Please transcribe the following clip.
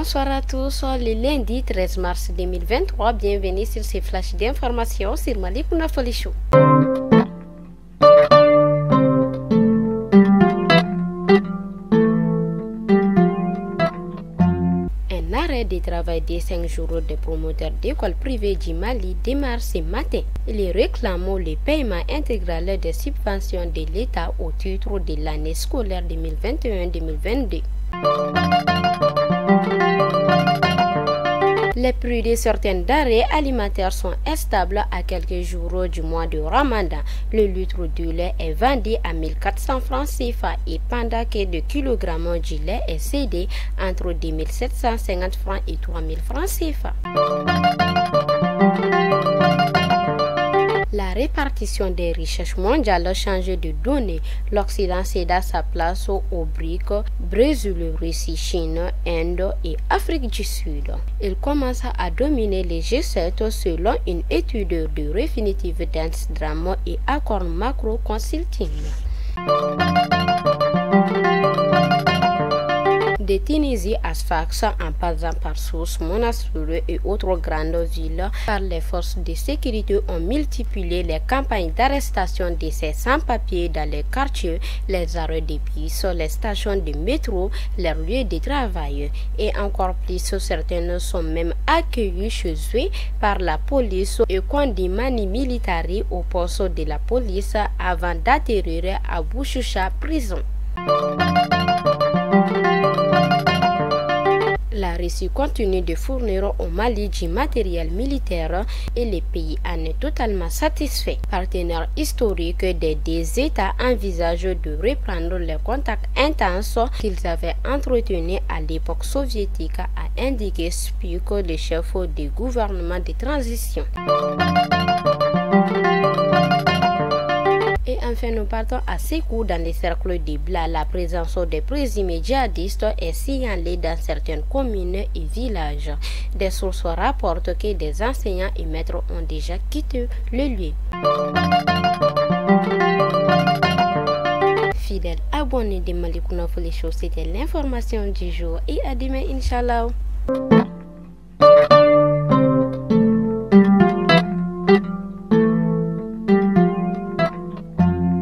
Bonsoir à tous, le lundi 13 mars 2023, bienvenue sur ces flashs d'informations sur Malikouna Folichou. Un arrêt de travail de 5 jours des promoteurs d'écoles privées du Mali démarre ce matin. Ils réclament le paiement intégral des subventions de l'État au titre de l'année scolaire 2021-2022. Les prix de certains denrées alimentaires sont stables à quelques jours du mois de Ramadan. Le litre de lait est vendu à 1400 francs CFA et pendant que le kilogramme du lait est cédé entre 2750 francs et 3000 francs CFA. La répartition des richesses mondiales change de données. L'Occident céda sa place aux BRIC, Brésil, Russie, Chine, Inde et Afrique du Sud. Il commence à dominer les G7 selon une étude de Refinitiv Dance Drama et Accord Macro Consulting. De Tunisie à Sfax, en passant par Sousse, Monastir et autres grandes villes, par les forces de sécurité ont multiplié les campagnes d'arrestation de ces sans-papiers dans les quartiers, les arrêts de bus, les stations de métro, leurs lieux de travail. Et encore plus, certaines sont même accueillies chez eux par la police et conduits mani militari au poste de la police avant d'atterrir à Bouchoucha prison. La Russie continue de fournir au Mali du matériel militaire et le pays en est totalement satisfait. Partenaire historique des deux États envisagent de reprendre les contacts intenses qu'ils avaient entretenus à l'époque soviétique, a indiqué Spik, le chef du gouvernement de transition. Et enfin, nous partons à Sékou dans les cercles de Bla. La présence des présumés djihadistes est signalée dans certaines communes et villages. Des sources rapportent que des enseignants et maîtres ont déjà quitté le lieu. Fidèles abonnés de Malikouna Folichou, c'était l'information du jour et à demain, Inch'Allah.